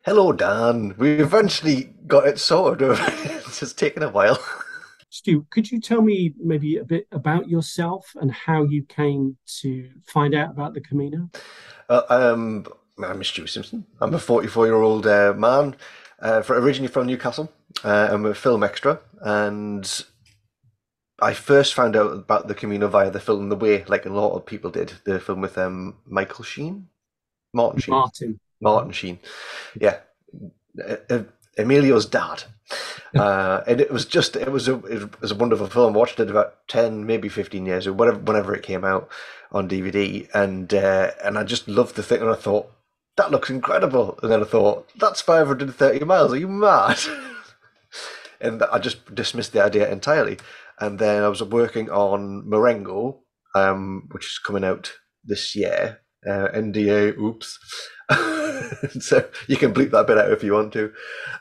Hello, Dan. We eventually got it sorted. It's just taken a while. Stu, could you tell me maybe a bit about yourself and how you came to find out about the Camino? Uh, um, I'm Stew Simpson. I'm a 44-year-old man, originally from Newcastle. I'm a film extra, and I first found out about the Camino via the film The Way, like a lot of people did. The film with Michael Sheen, Martin Sheen, Martin. Martin Sheen. Yeah, uh, Emilio's dad. And it was a wonderful film. I watched it about 10, maybe 15 years or whatever, whenever it came out on DVD, and I just loved the thing. And I thought that looks incredible. And then I thought that's 530 miles. Are you mad? And I just dismissed the idea entirely. And then I was working on Marengo, which is coming out this year. NDA, oops. So you can bleep that bit out if you want to.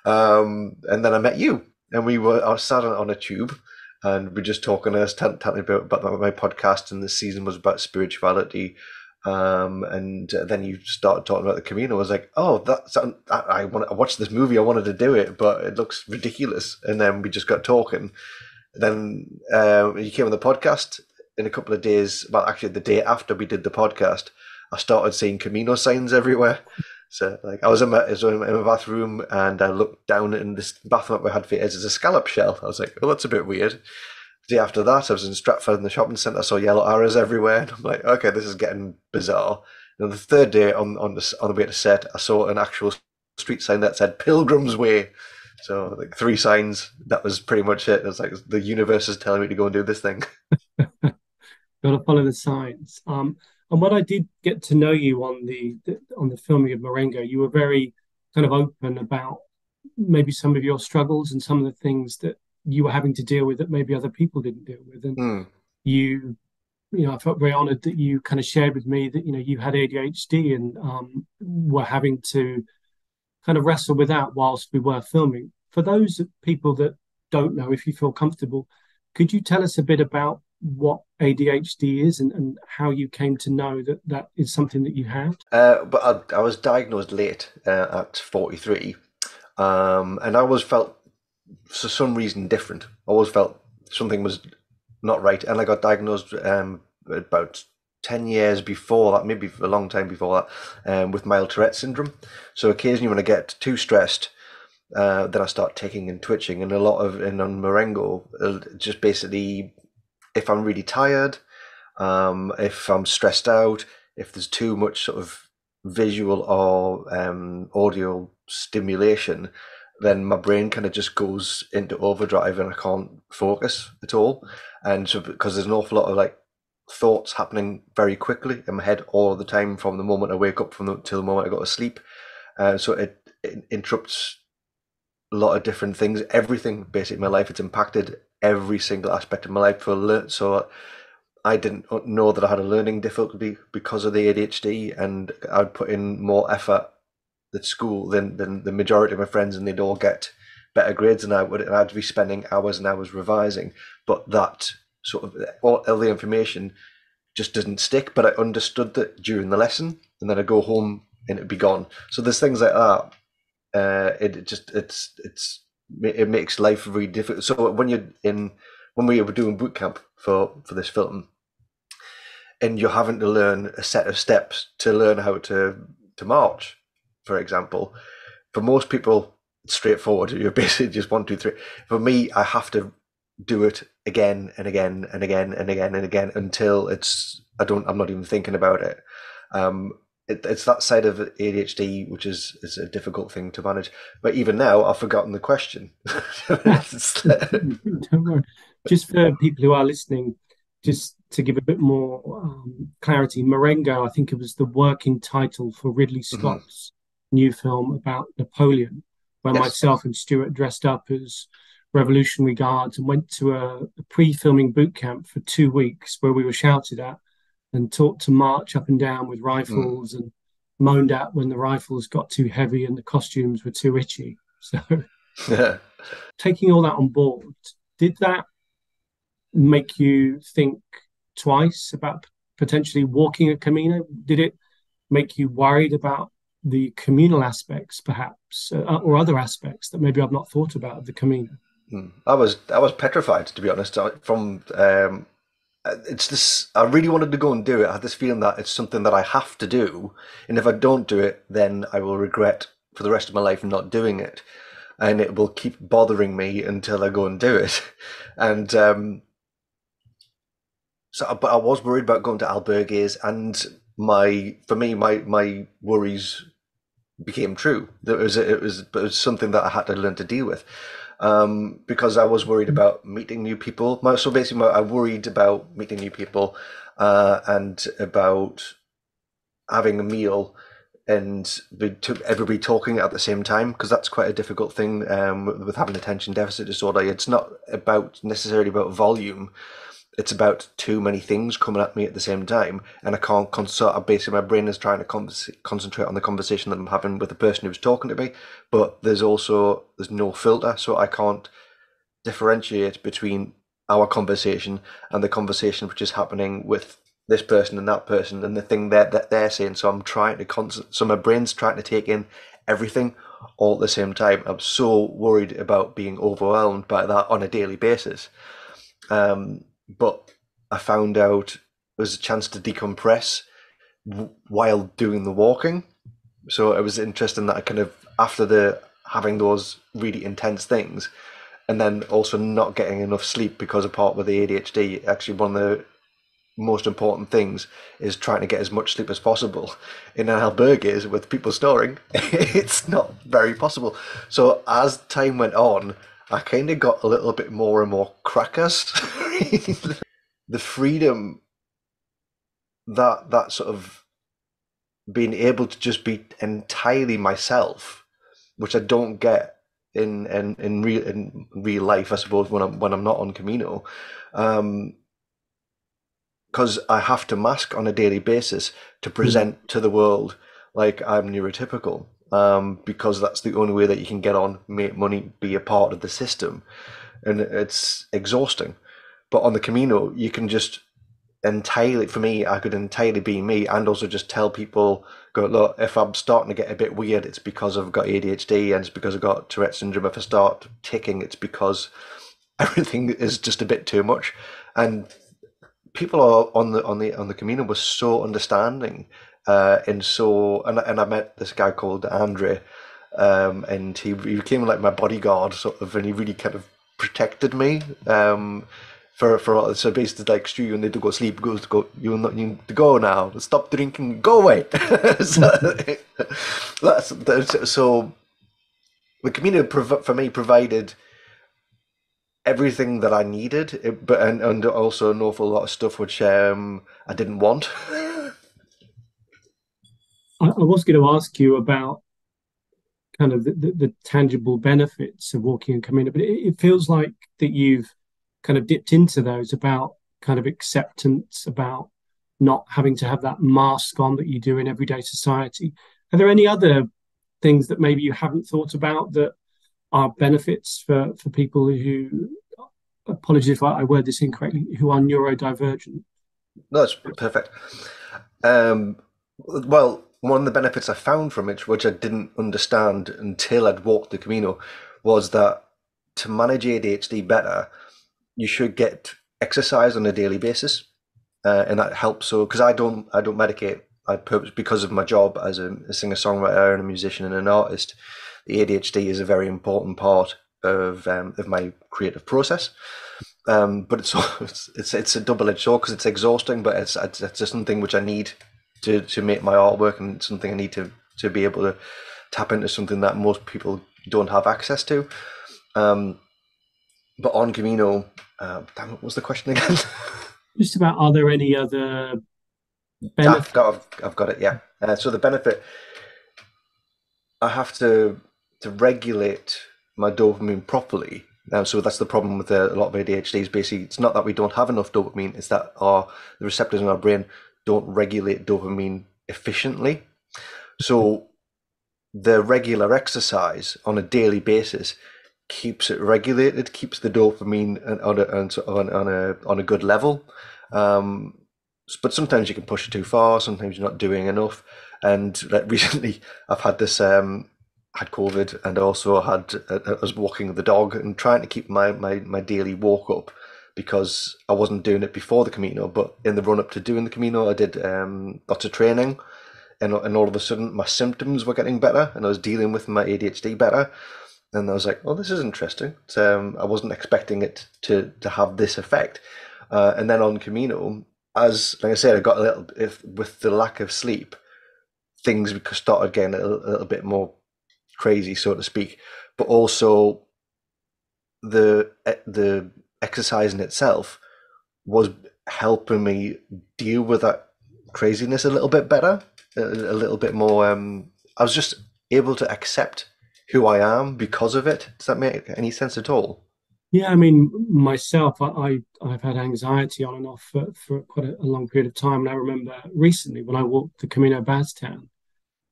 And then I met you, and I was sat on a tube, and we're just talking. I was telling about my podcast, and the season was about spirituality. And then you started talking about the Camino. I was like, oh, I watched this movie. I wanted to do it, but it looks ridiculous. And then we just got talking. Then you came on the podcast in a couple of days. Well, actually, the day after we did the podcast, I started seeing Camino signs everywhere. So, like, I was in my bathroom, and I looked down in this bathroom that we had fitted as a scallop shell. I was like, oh, that's a bit weird. The day after that, I was in Stratford in the shopping centre. I saw yellow arrows everywhere, and I'm like, okay, this is getting bizarre. And the third day on the way to set, I saw an actual street sign that said Pilgrim's Way. So, like, three signs. That was pretty much it. It was like the universe is telling me to go and do this thing. Got to follow the signs. And when I did get to know you on on the filming of Marengo, you were very kind of open about maybe some of your struggles and some of the things that you were having to deal with that maybe other people didn't deal with. And Hmm. you I felt very honored that you kind of shared with me that, you had ADHD and were having to kind of wrestle with that whilst we were filming. For those people that don't know, if you feel comfortable, could you tell us a bit about what ADHD is and how you came to know that that is something that you had? But I was diagnosed late at 43, and I always felt, for some reason, different. I always felt something was not right, and I got diagnosed about 10 years before that, maybe a long time before that, with mild Tourette syndrome. So occasionally when I get too stressed, then I start ticking and twitching, and on Marengo, just basically, if I'm really tired, if I'm stressed out, if there's too much sort of visual or audio stimulation, then my brain kind of just goes into overdrive and I can't focus at all. And so, because there's an awful lot of like thoughts happening very quickly in my head all the time from the moment I wake up till the moment I go to sleep. So it interrupts a lot of different things, everything basically in my life. It's impacted every single aspect of my life. So I didn't know that I had a learning difficulty because of the ADHD, and I'd put in more effort at school than the majority of my friends, and they'd all get better grades than I would, and I'd be spending hours and hours revising. But that sort of all the information just didn't stick. But I understood that during the lesson, and then I'd go home and it'd be gone. So there's things like that. It just it makes life really difficult. So when we were doing boot camp for this film, and you're having to learn a set of steps to learn how to march, for example. For most people, it's straightforward. You're basically just one, two, three. For me, I have to do it again and again and again and again and again until I'm not even thinking about it. It's that side of ADHD which is a difficult thing to manage. But even now, I've forgotten the question. Don't worry. Just for people who are listening, just to give a bit more clarity, Marengo, I think it was the working title for Ridley Mhm. Scott's new film about Napoleon, where Yes. myself and Stuart dressed up as Revolutionary Guards and went to a pre-filming boot camp for 2 weeks where we were shouted at and taught to march up and down with Mm. rifles and moaned at when the rifles got too heavy and the costumes were too itchy. So taking all that on board, did that make you think twice about potentially walking a Camino? Did it make you worried about the communal aspects, perhaps, or other aspects that maybe I've not thought about of the Camino. I was petrified, to be honest. From it's this. I really wanted to go and do it. I had this feeling that it's something that I have to do, and if I don't do it, then I will regret for the rest of my life not doing it, and it will keep bothering me until I go and do it. And but I was worried about going to albergues, and for me, my worries became true. It was something that I had to learn to deal with, because I was worried about meeting new people. So basically, I worried about meeting new people, and about having a meal and everybody talking at the same time, because that's quite a difficult thing, with having attention deficit disorder. It's not about necessarily about volume. It's about too many things coming at me at the same time, and I can't consult. Basically, my brain is trying to concentrate on the conversation that I'm having with the person who's talking to me, but there's no filter, so I can't differentiate between our conversation and the conversation which is happening with this person and that person and the thing that they're saying. So I'm trying to so my brain's trying to take in everything all at the same time. I'm so worried about being overwhelmed by that on a daily basis. But I found out there was a chance to decompress while doing the walking. So it was interesting that I kind of, after the having those really intense things, and then also not getting enough sleep, because apart with the ADHD, actually one of the most important things is trying to get as much sleep as possible. In an albergue with people snoring, it's not very possible. So as time went on, I kind of got a little bit more and more crackers. The freedom, that sort of being able to just be entirely myself, which I don't get in real life, I suppose, when I'm not on Camino, because I have to mask on a daily basis to Mm. present to the world like I'm neurotypical, because that's the only way that you can get on, make money, be a part of the system, and it's exhausting. But on the Camino, you can just entirely, for me, I could entirely be me, and also just tell people, go, look, if I'm starting to get a bit weird, it's because I've got ADHD, and it's because I've got Tourette syndrome. If I start ticking, it's because everything is just a bit too much. And people are on the Camino were so understanding, and I met this guy called Andre, and he became like my bodyguard sort of, and he really kind of protected me, so basically, like, Stu, you need to go sleep, you not need to go now, stop drinking, go away. So so the Camino for me provided everything that I needed, and also an awful lot of stuff which I didn't want. I was going to ask you about kind of the tangible benefits of walking and Camino, but it feels like that you've kind of dipped into those, about kind of acceptance, about not having to have that mask on that you do in everyday society. Are there any other things that maybe you haven't thought about that are benefits for people who, apologies if I word this incorrectly, who are neurodivergent? No, it's perfect. Well, one of the benefits I found from it, which I didn't understand until I'd walked the Camino, was that to manage ADHD better, you should get exercise on a daily basis, and that helps. So, because I don't medicate, because of my job as a singer songwriter and a musician and an artist, the ADHD is a very important part of my creative process. But it's a double edged sword, because it's exhausting, but it's just something which I need to make my artwork, and something I need to be able to tap into, something that most people don't have access to. Um, but on Camino, damn, what was the question again? Just about, are there any other I've benefits? got I've got it. Yeah. So the benefit, I have to regulate my dopamine properly. So that's the problem with a lot of ADHD. Is basically, it's not that we don't have enough dopamine; it's that the receptors in our brain don't regulate dopamine efficiently. So the regular exercise on a daily basis keeps it regulated, keeps the dopamine on a good level. But sometimes you can push it too far. Sometimes you're not doing enough. And like recently, I've had this had COVID, and also I was walking the dog and trying to keep my daily walk up because I wasn't doing it before the Camino, but in the run up to doing the Camino, I did lots of training, and all of a sudden my symptoms were getting better, and I was dealing with my ADHD better. And I was like, "Oh, this is interesting." I wasn't expecting it to have this effect. And then on Camino, as like I said, I got a little if with the lack of sleep, things started getting a little bit more crazy, so to speak. But also the exercise in itself was helping me deal with that craziness a little bit better, a little bit more. I was just able to accept who I am because of it. Does that make any sense at all? Yeah, I mean, myself, I've had anxiety on and off for quite a long period of time. And I remember recently when I walked the Camino Town,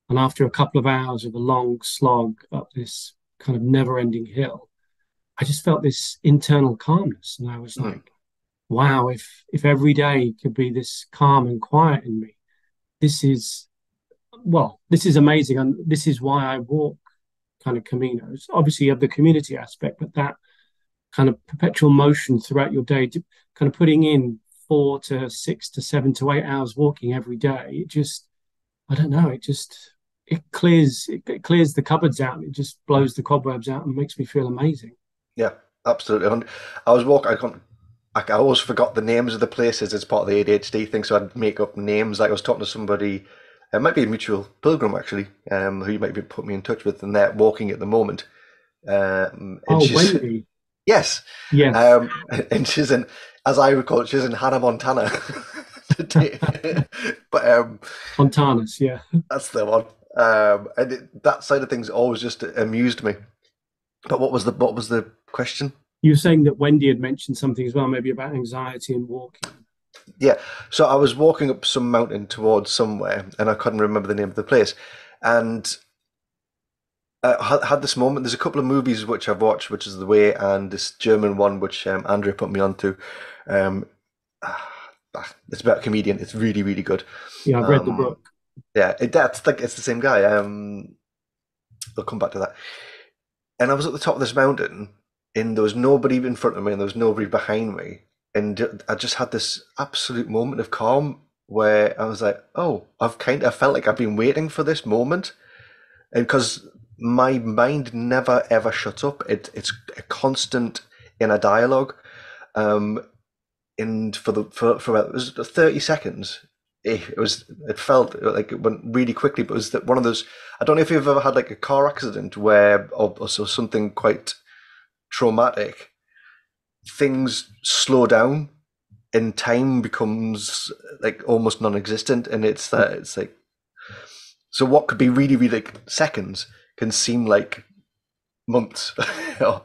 and after a couple of hours of a long slog up this kind of never-ending hill, I just felt this internal calmness. And I was Mm, like, wow, if every day could be this calm and quiet in me, this is this is amazing. And this is why I walk kind of Caminos. Obviously, you have the community aspect, but that kind of perpetual motion throughout your day, kind of putting in 4 to 6 to 7 to 8 hours walking every day. It just, I don't know, it clears the cupboards out. It just blows the cobwebs out and makes me feel amazing. yeah, absolutely. And I was walking. I always forgot the names of the places as part of the ADHD thing, so I'd make up names. Like I was talking to somebody, it might be a mutual pilgrim actually, who you might be put me in touch with, and they're walking at the moment. And Oh, she's Wendy. yes, Yes. and she's in, as I recall, it, she's in Hannah Montana today. But Fontanas, yeah. that's the one. And that side of things always just amused me. But what was the question? You were saying that Wendy had mentioned something as well, maybe about anxiety and walking. Yeah, so I was walking up some mountain towards somewhere, and I couldn't remember the name of the place, and had this moment. There's a couple of movies which I've watched, which is The Way, and this German one which Andrea put me onto. Um, it's about a comedian. It's really, really good. Yeah, I've read the Um, book. yeah, that's like it's the same guy. I'll come back to that. And I was at the top of this mountain, and there was nobody in front of me, and there was nobody behind me, and I just had this absolute moment of calm where I was like, "Oh, I felt like I've been waiting for this moment," and because my mind never ever shuts up, it's a constant in a dialogue. Um, and for about, it was 30 seconds. It felt like it went really quickly, but it was that one of those. I don't know if you've ever had like a car accident where or so something quite traumatic, things slow down and time becomes like almost non-existent, and it's like, so what could be really really like seconds can seem like months.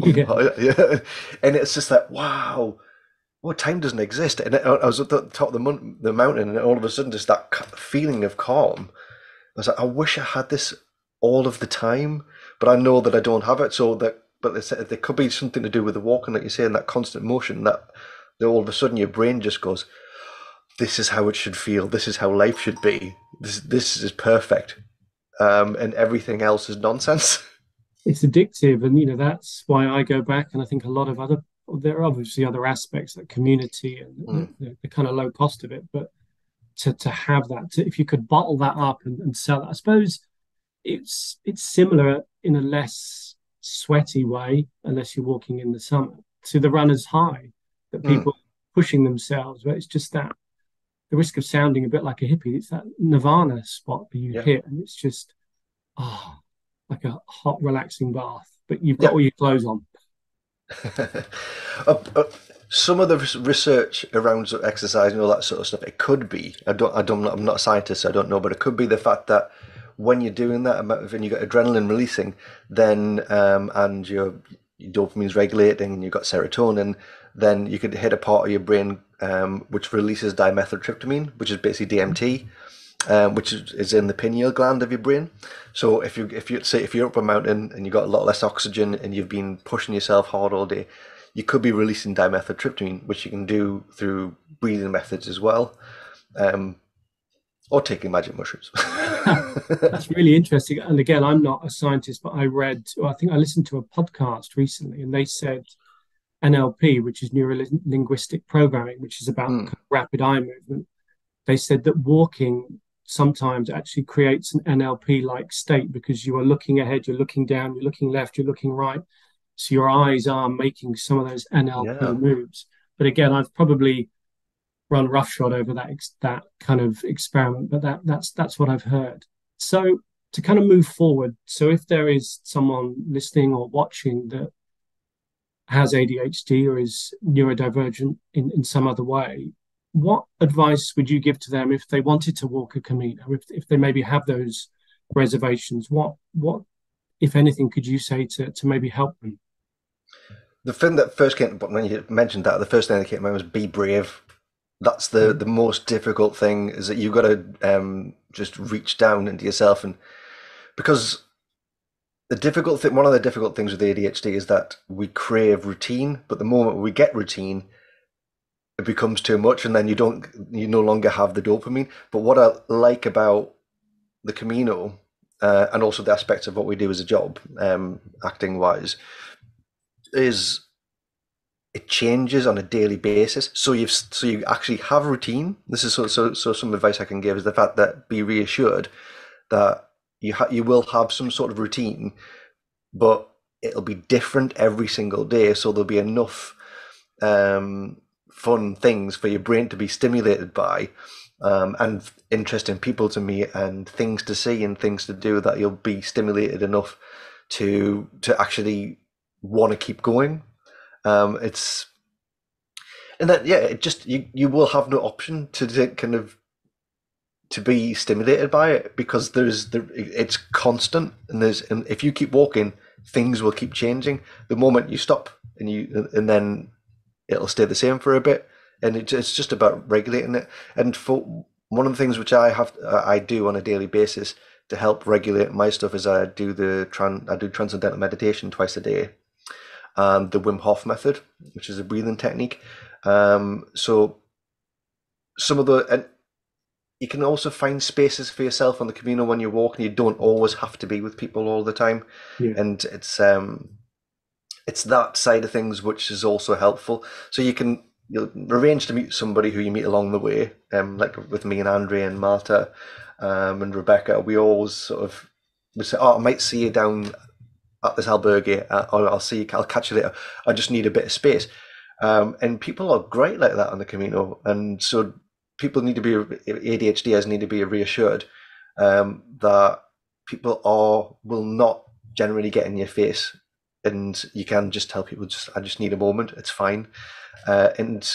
Yeah. Yeah. And it's just like, wow, well, time doesn't exist. And I was at the top of the mountain, and all of a sudden, just that feeling of calm. I was like, I wish I had this all of the time, but I know that I don't have it. So that, but there could be something to do with the walking, like you say, and that constant motion. That all of a sudden your brain just goes, "This is how it should feel. This is how life should be. This is perfect." And everything else is nonsense. It's addictive, and that's why I go back. And I think a lot of other there are obviously other aspects like community and Mm, the kind of low cost of it, but to have that, if you could bottle that up and sell it, I suppose it's similar in a less sweaty way, unless you're walking in the summer, to the runner's high that mm, people pushing themselves, but it's just that the risk of sounding a bit like a hippie. It's that nirvana spot that you yeah, hit, and it's just oh, like a hot, relaxing bath, but you've got yeah. all your clothes on. uh, uh, some of the research around sort of exercise and all that sort of stuff, it could be. I'm not a scientist, so I don't know, but it could be the fact that when you're doing that amount of, and you got adrenaline releasing, then and your dopamine's regulating, and you've got serotonin, then you could hit a part of your brain which releases dimethyltryptamine, which is basically DMT, which is in the pineal gland of your brain. So if you're up a mountain and you've got a lot less oxygen and you've been pushing yourself hard all day, you could be releasing dimethyltryptamine, which you can do through breathing methods as well. Um, or taking magic mushrooms. That's really interesting. And again, I'm not a scientist, but I read, or I think I listened to a podcast recently, and they said NLP, which is neuro linguistic programming, which is about Mm, rapid eye movement. They said that walking sometimes actually creates an NLP like state because you are looking ahead, you're looking down, you're looking left, you're looking right. So your eyes are making some of those NLP yeah. moves. But again, I've probably run roughshod over that kind of experiment, but that's what I've heard. So to kind of move forward, so if there is someone listening or watching that has ADHD or is neurodivergent in some other way, what advice would you give to them if they wanted to walk a Camino, if they maybe have those reservations? What, if anything, could you say to maybe help them? The thing that first came, but when you mentioned that, the first thing that came to mind was be brave. That's the most difficult thing, is that you've got to just reach down into yourself. And because the difficult thing, one of the difficult things with ADHD is that we crave routine, but the moment we get routine, it becomes too much, and then you no longer have the dopamine. But what I like about the Camino, and also the aspects of what we do as a job, acting wise, is it changes on a daily basis. So you actually have a routine. This is so some advice I can give is the fact that be reassured that you will have some sort of routine, but it'll be different every single day. So there'll be enough fun things for your brain to be stimulated by, and interesting people to meet and things to see and things to do, that you'll be stimulated enough to actually want to keep going. It's and that, yeah, it just you will have no option to kind of to be stimulated by it, because it's constant, and if you keep walking, things will keep changing. The moment you stop, and then it'll stay the same for a bit, and it's just about regulating it. And for one of the things which I do on a daily basis to help regulate my stuff is I do transcendental meditation twice a day, and the Wim Hof method, which is a breathing technique. So some of the and you can also find spaces for yourself on the Camino when you're walking. You don't always have to be with people all the time, Yeah. and it's that side of things which is also helpful. So you'll arrange to meet somebody who you meet along the way, like with me and Andre and Marta, and Rebecca. We always sort of we say, "Oh, I might see you down at this albergue, or I'll catch you later. I just need a bit of space." And people are great like that on the Camino, and so people need to be ADHDers need to be reassured that people will not generally get in your face, and you can just tell people, I just need a moment. It's fine. And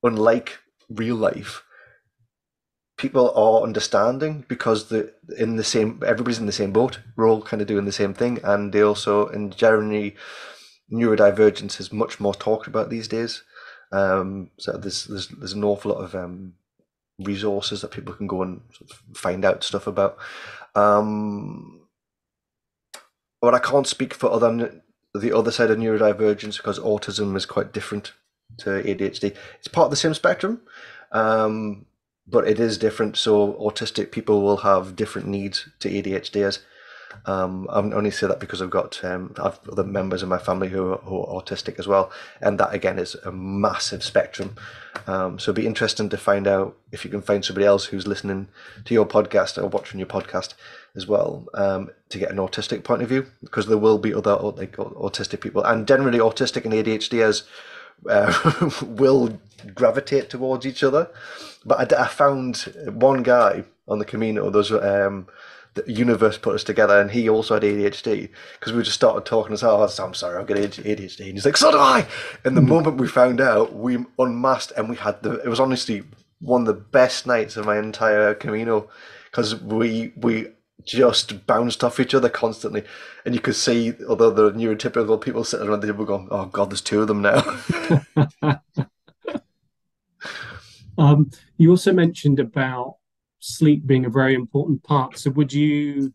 unlike real life, people are understanding because everybody's in the same boat. We're all kind of doing the same thing, and they also, and generally, neurodivergence is much more talked about these days. So there's an awful lot of resources that people can go and sort of find out stuff about. But I can't speak for the other side of neurodivergence, because autism is quite different to ADHD. It's part of the same spectrum, but it is different. So autistic people will have different needs to ADHDers. I only say that because I've other members of my family who are autistic as well, and that again is a massive spectrum. So it'd be interesting to find out if you can find somebody else who's listening to your podcast or watching your podcast as well, to get an autistic point of view, because there will be other like autistic people, and generally autistic and ADHDers will gravitate towards each other. But I found one guy on the Camino. Those the universe put us together, and he also had ADHD, because we just started talking as, oh, I'm sorry, I've got ADHD, and he's like, so do I. And the moment we found out, we unmasked, and it was honestly one of the best nights of my entire Camino, because we just bounced off each other constantly, and you could see, although the neurotypical people sitting around the table going, oh god, there's two of them now. You also mentioned about sleep being a very important part. So would you,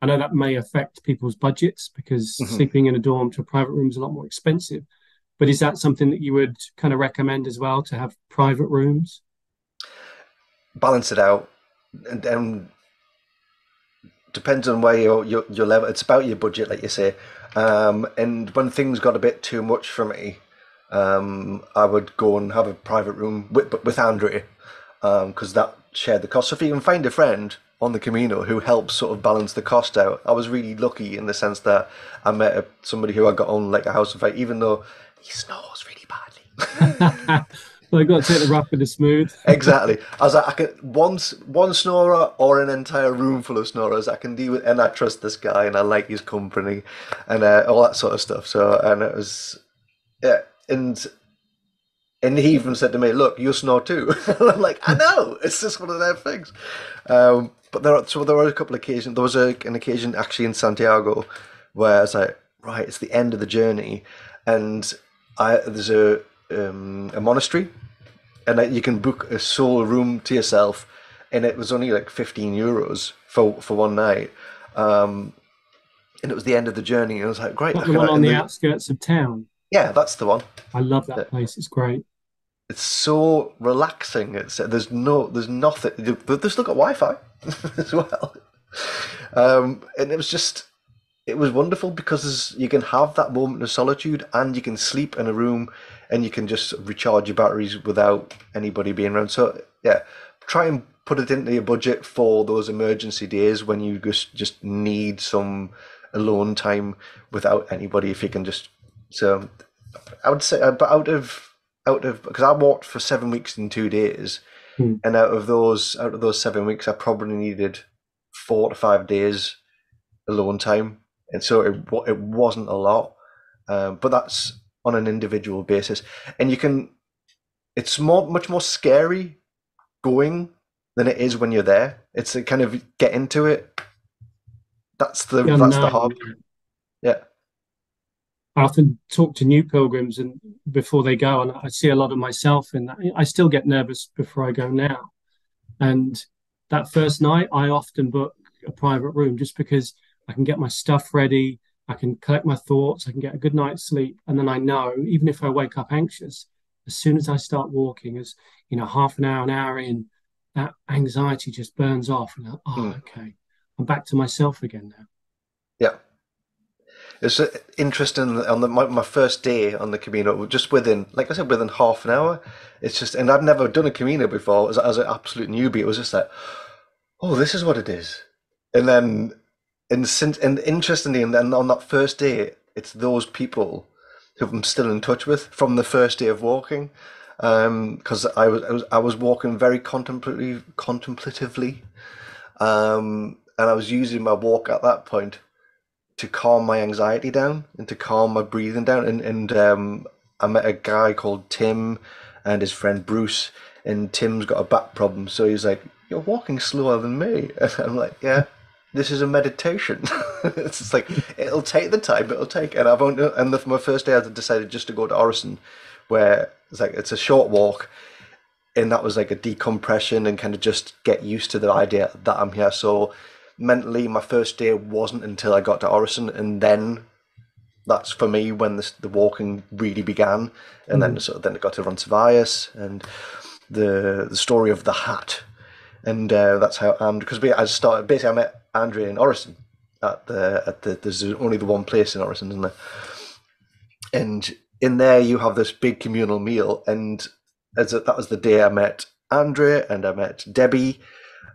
I know that may affect people's budgets because sleeping in a dorm to a private room is a lot more expensive, but is that something that you would kind of recommend as well, to have private rooms? Balance it out. and depends on where your level. It's about your budget, like you say. And when things got a bit too much for me, I would go and have a private room with Andrea, because that shared the cost. So if you can find a friend on the Camino who helps sort of balance the cost out, I was really lucky in the sense that I met somebody who I got on like a house of fight, even though he snores really badly. Well, I got to take the rough with the smooth. Exactly. I was like, I can one snorer or an entire room full of snorers I can deal with, and I trust this guy, and I like his company, and all that sort of stuff. So, and it was, yeah, and he even said to me, "Look, you snore too." And I'm like, "I know, it's just one of their things." But there were a couple of occasions. There was an occasion actually in Santiago where I was like, "Right, it's the end of the journey," and there's a monastery, and you can book a sole room to yourself, and it was only like 15 euros for one night, and it was the end of the journey, and I was like, great, Not I the can, one on and the the, outskirts of town. yeah, that's the one. I love Yeah. that place. It's great. It's so relaxing. There's nothing. They still got Wi-Fi as well, and it was wonderful because you can have that moment of solitude, and you can sleep in a room, and you can just recharge your batteries without anybody being around. So yeah, try and put it into your budget for those emergency days when you just need some alone time without anybody. If you can just so, I would say, but out of because I walked for 7 weeks and 2 days, Hmm. and out of those 7 weeks, I probably needed 4 to 5 days alone time, and so it wasn't a lot, but that's on an individual basis, and you can. It's much more scary going than it is when you're there. It's a kind of get into it. The That's the unknown. hard. Yeah. Yeah. I often talk to new pilgrims and before they go, and I see a lot of myself in that. I still get nervous before I go now. And that first night, I often book a private room just because I can get my stuff ready, I can collect my thoughts, I can get a good night's sleep. And then I know, even if I wake up anxious, as soon as I start walking, as half an hour in, that anxiety just burns off. And Mm. okay, I'm back to myself again now. Yeah. It's interesting on my first day on the Camino, just within, like I said, within half an hour. It's just, and I'd never done a Camino before as an absolute newbie. It was just like, oh, this is what it is. And then, and interestingly, and then on that first day, it's those people who I'm still in touch with from the first day of walking. Because I was walking very contemplatively, and I was using my walk at that point to calm my anxiety down and to calm my breathing down. And I met a guy called Tim and his friend Bruce. And Tim's got a back problem, so he's like, "You're walking slower than me." And I'm like, "Yeah, this is a meditation." It's just like it'll take the time it'll take. And my first day I decided just to go to Orison, where it's a short walk, and that was like a decompression and kind of just get used to the idea that I'm here. So mentally, my first day wasn't until I got to Orison, and then that's for me when the walking really began. And then Mm. then it got to Roncesvalles and the story of the hat, and that's how because I started basically. I met Andrea in Orison at the there's only the one place in Orison, isn't there? And in there you have this big communal meal, and that was the day I met Andrea and I met Debbie,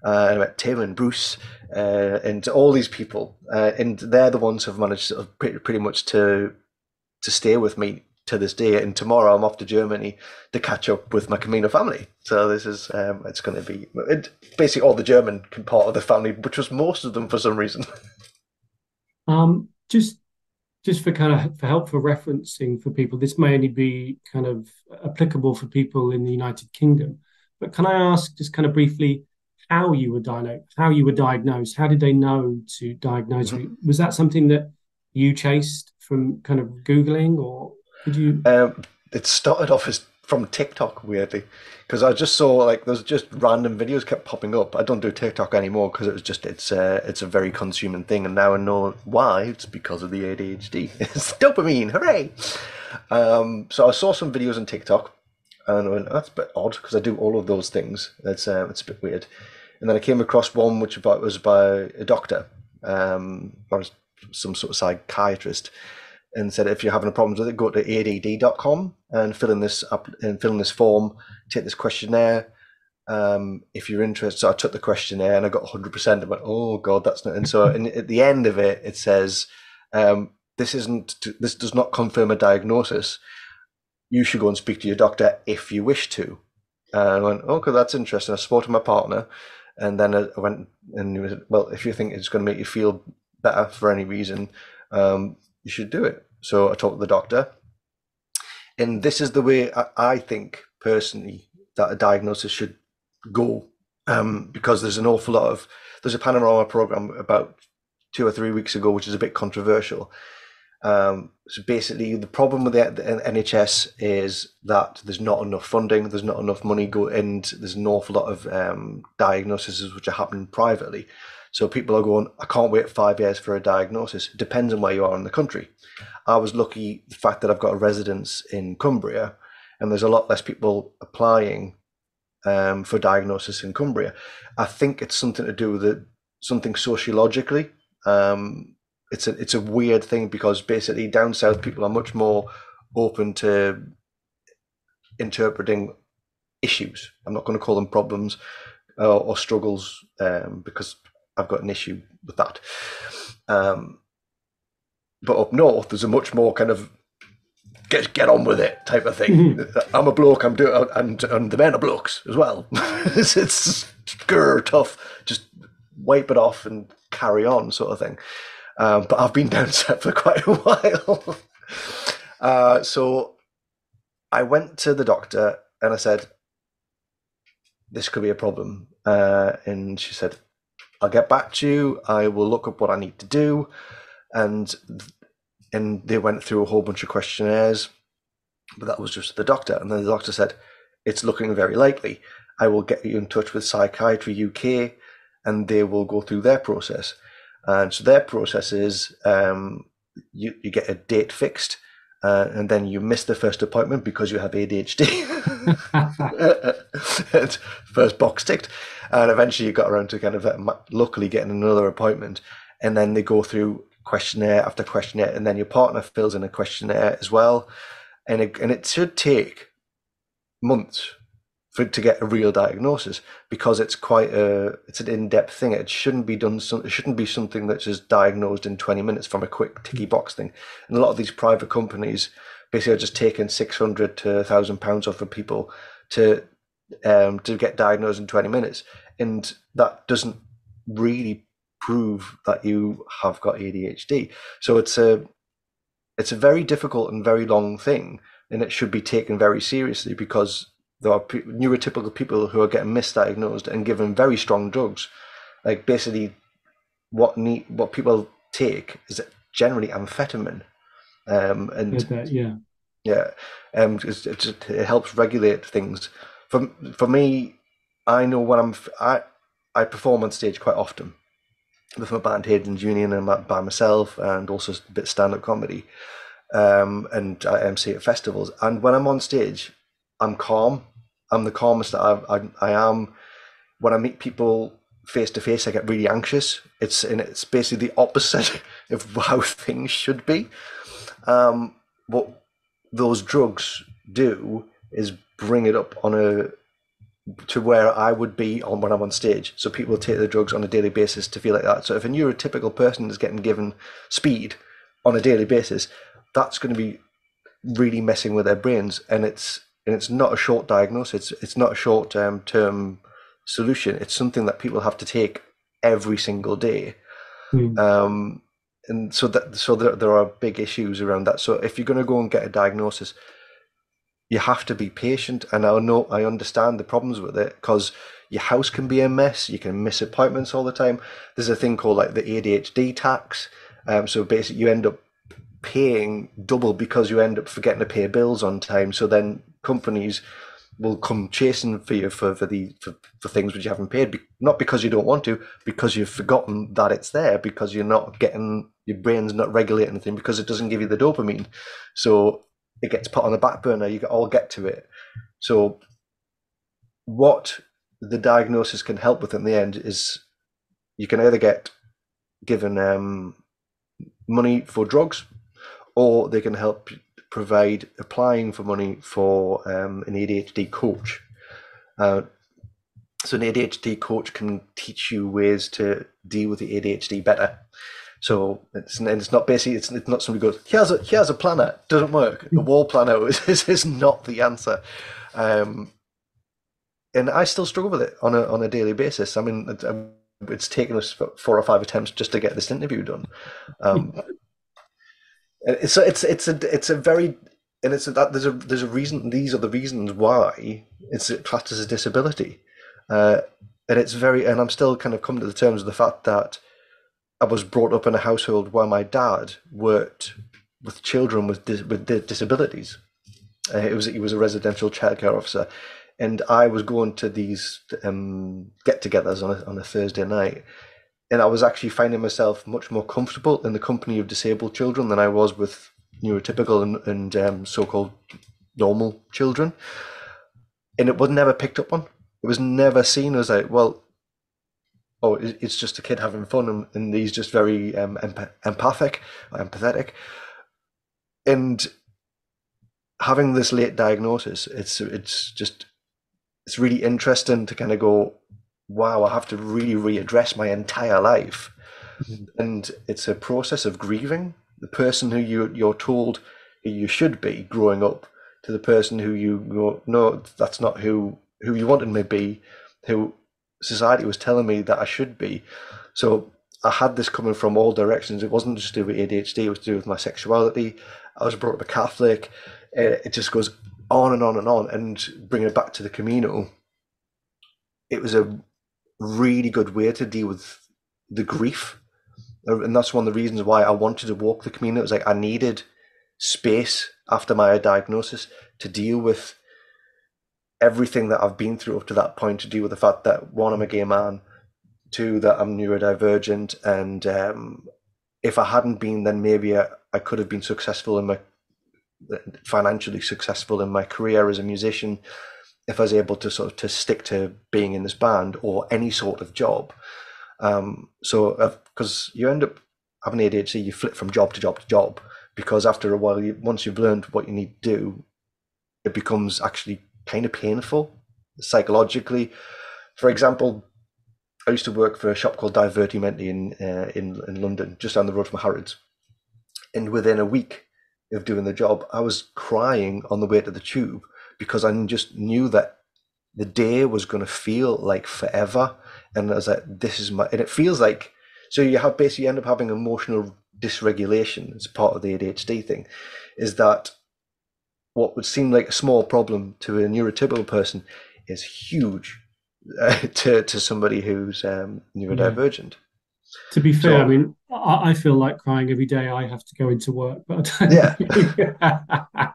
and I met Tim and Bruce, and all these people, and they're the ones who've managed sort of pretty much to stay with me to this day. And tomorrow I'm off to Germany to catch up with my Camino family. So this is it's going to be basically all the German part of the family, which was most of them for some reason. Just for kind of for helpful referencing for people, this may only be kind of applicable for people in the United Kingdom. But can I ask just kind of briefly how you were diagnosed? How did they know to diagnose you? Was that something that you chased from kind of Googling, or could you? It started off as from TikTok, weirdly, because I just saw like there's just random videos kept popping up. I don't do TikTok anymore because it's a very consuming thing, and now I know why. It's because of the ADHD. It's dopamine, hooray! So I saw some videos on TikTok, and I went, "That's a bit odd," because I do all of those things. It's a bit weird. And then I came across one which was by a doctor, or some sort of psychiatrist, and said if you're having problems with it, go to add.com and fill in this form, take this questionnaire. If you're interested, so I took the questionnaire and I got 100%. I went, oh god, that's not. And so at the end of it, it says, this does not confirm a diagnosis. You should go and speak to your doctor if you wish to. And I went, okay, that's interesting. I spoke to my partner, and then I went and he was, well, if you think it's going to make you feel better for any reason, you should do it. So I talked to the doctor, and this is the way I think personally that a diagnosis should go, because there's an awful lot of there's a panorama program about 2 or 3 weeks ago, which is a bit controversial. So basically, the problem with the NHS is that there's not enough funding, there's not enough money and there's an awful lot of diagnoses which are happening privately. So people are going, I can't wait 5 years for a diagnosis. It depends on where you are in the country. I was lucky the fact that I've got a residence in Cumbria, and there's a lot less people applying for diagnosis in Cumbria. I think it's something to do with something sociologically. It's a weird thing because basically down south people are much more open to interpreting issues. I'm not going to call them problems or struggles, because I've got an issue with that. But up north, there's a much more kind of get on with it type of thing. I'm a bloke. I'm doing, and the men are blokes as well. it's tough. Just wipe it off and carry on, sort of thing. But I've been down south for quite a while. So I went to the doctor and I said, this could be a problem. And she said, I'll get back to you. I will look up what I need to do. And they went through a whole bunch of questionnaires, but that was just the doctor. And then the doctor said, it's looking very likely. I will get you in touch with Psychiatry UK and they will go through their process. And so their process is you get a date fixed, and then you miss the first appointment because you have ADHD. First box ticked. And eventually you got around to kind of luckily getting another appointment. And then they go through questionnaire after questionnaire, and then your partner fills in a questionnaire as well. And it should take months to get a real diagnosis, because it's it's an in-depth thing. It shouldn't be done. It shouldn't be something that's just diagnosed in 20 minutes from a quick ticky box thing. And a lot of these private companies basically are just taking £600 to £1,000 off of people to get diagnosed in 20 minutes, and that doesn't really prove that you have got ADHD. So it's a very difficult and very long thing, and it should be taken very seriously, because there are neurotypical people who are getting misdiagnosed and given very strong drugs. Like basically, what people take is generally amphetamine, it helps regulate things. For me, I know when I perform on stage quite often with my band Hayden's Union and by myself, and also a bit stand-up comedy, and I MC at festivals. And when I'm on stage, I'm calm. I'm the calmest that I am. When I meet people face to face, I get really anxious. It's basically the opposite of how things should be. What those drugs do is bring it up to where I would be when I'm on stage. So people take the drugs on a daily basis to feel like that. So if a neurotypical person is getting given speed on a daily basis, that's going to be really messing with their brains, and it's not a short diagnosis. It's not a short-term solution. It's something that people have to take every single day. And so there are big issues around that. So if you're going to go and get a diagnosis, you have to be patient. And I understand the problems with it, because your house can be a mess. You can miss appointments all the time. There's a thing called like the ADHD tax. So basically you end up paying double because you end up forgetting to pay bills on time. So then companies will come chasing for you for things which you haven't paid, not because you don't want to, because you've forgotten that it's there, because your brain's not regulating anything, because it doesn't give you the dopamine. So it gets put on the back burner. You all get to it. So what the diagnosis can help with in the end is you can either get given money for drugs, or they can help provide applying for money for an ADHD coach. Uh, so an ADHD coach can teach you ways to deal with the ADHD better. So it's not basically it's not somebody goes here's a planner, doesn't work. A wall planner is not the answer. Um, and I still struggle with it on a daily basis. I mean, it's taken us 4 or 5 attempts just to get this interview done. Um, it's a very and it's that there's a reason. These are the reasons why it's classed as a disability, and it's very. And I'm still kind of coming to the terms of the fact that I was brought up in a household where my dad worked with children with disabilities. He was a residential childcare officer, and I was going to these get-togethers on a Thursday night, and I was actually finding myself much more comfortable in the company of disabled children than I was with neurotypical and so-called normal children. And it was never picked up on. It was never seen as like, well, oh, it's just a kid having fun, and he's just very empathetic. And having this late diagnosis, it's really interesting to kind of go, wow, I have to really readdress my entire life. Mhm. And it's a process of grieving the person who you're told who you should be growing up to the person who you go, no, that's not who you wanted me to be, who society was telling me that I should be. So I had this coming from all directions. It wasn't just to do with ADHD, it was to do with my sexuality. I was brought up a Catholic. It just goes on and on and on. And bringing it back to the Camino, it was a really good way to deal with the grief. And that's one of the reasons why I wanted to walk the Camino. It was like I needed space after my diagnosis to deal with everything that I've been through up to that point, to deal with the fact that, one, I'm a gay man, two, that I'm neurodivergent, and if I hadn't been, then maybe I could have been successful in my financially successful in my career as a musician if I was able to sort of to stick to being in this band or any sort of job. So because you end up having ADHD, you flip from job to job to job, because after a while, once you've learned what you need to do, it becomes actually kind of painful psychologically. For example, I used to work for a shop called Divertimenti in London, just down the road from Harrods. And within a week of doing the job, I was crying on the way to the tube because I just knew that the day was going to feel like forever. And I was like, this is my, and it feels like, so you have basically end up having emotional dysregulation as part of the ADHD thing, is that what would seem like a small problem to a neurotypical person is huge to somebody who's Yeah. neurodivergent. To be fair, I So mean, I feel like crying every day I have to go into work, but I yeah, don't.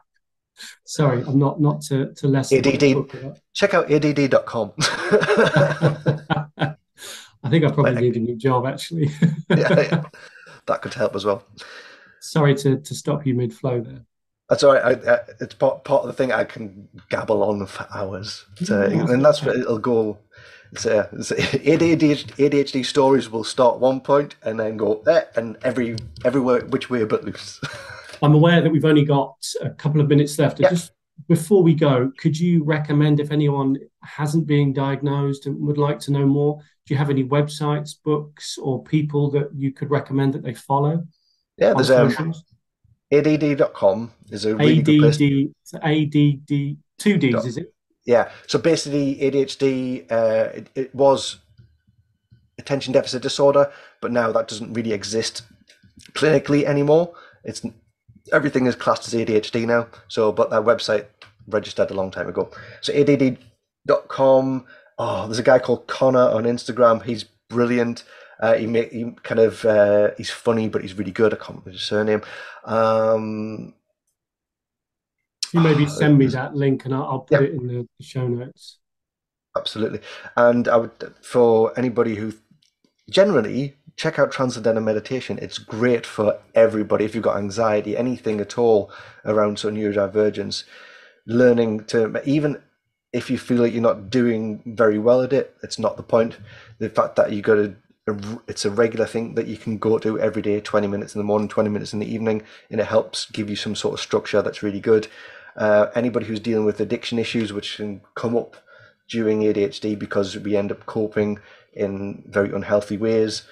Sorry, I'm not to lessen what you're ADD, talking about. check out ADD.com. I think I probably Like, need a new job actually. yeah, that could help as well. Sorry to stop you mid-flow there. That's all right. It's part of the thing. I can gabble on for hours, so, No, that's and that's where okay. it'll go. It's ADHD stories will start at one point and then go and everywhere which way but loose. I'm aware that we've only got a couple of minutes left. And Yeah, just before we go, could you recommend, if anyone hasn't been diagnosed and would like to know more, do you have any websites, books, or people that you could recommend that they follow yeah. on There's socials? ADD.com is a really good place. ADD, ADD, two Ds, Dot, is it? yeah. So basically, ADHD it was attention deficit disorder, but now that doesn't really exist clinically anymore. It's everything is classed as ADHD now. So, but that website registered a long time ago. So ADD.com. Oh, there's a guy called Connor on Instagram. He's brilliant. He kind of he's funny, but he's really good. I can't remember his surname. Um, You maybe send me there's, that link and I'll put yeah, it in the show notes. absolutely. And I would, for anybody who generally, check out Transcendental Meditation. It's great for everybody. If you've got anxiety, anything at all around sort of neurodivergence, learning to even if you feel like you're not doing very well at it, it's not the point. The fact that you got to, it's a regular thing that you can go to every day, 20 minutes in the morning, 20 minutes in the evening, and it helps give you some sort of structure that's really good. Anybody who's dealing with addiction issues, which can come up during ADHD because we end up coping in very unhealthy ways,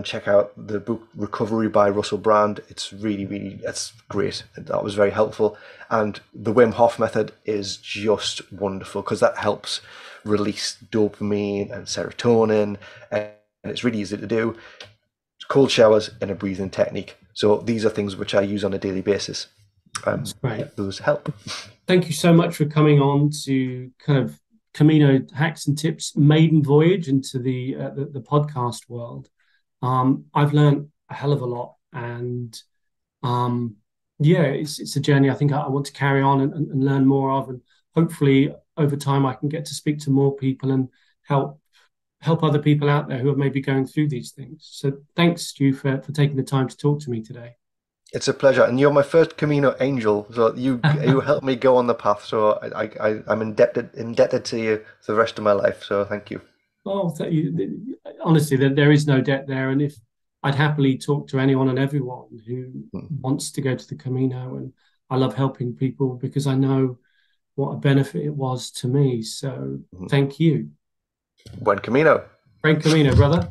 check out the book Recovery by Russell Brand. It's really, it's great. That was very helpful. And the Wim Hof method is just wonderful because that helps release dopamine and serotonin, and it's really easy to do. Cold showers and a breathing technique. So these are things which I use on a daily basis. That's great. Those help. Thank you so much for coming on to kind of Camino hacks and tips maiden voyage into the podcast world. I've learned a hell of a lot, and um, yeah, it's a journey I think I want to carry on and learn more of, and hopefully over time I can get to speak to more people and help other people out there who are maybe going through these things. So thanks, Stu, for taking the time to talk to me today. It's a pleasure, and you're my first Camino angel. So you helped me go on the path. So I'm indebted to you for the rest of my life. So thank you. Oh, honestly, there is no debt there, and if I'd happily talk to anyone and everyone who Mm. wants to go to the Camino, and I love helping people because I know what a benefit it was to me. So Mhm. thank you. Buen Camino. Great Camino, brother.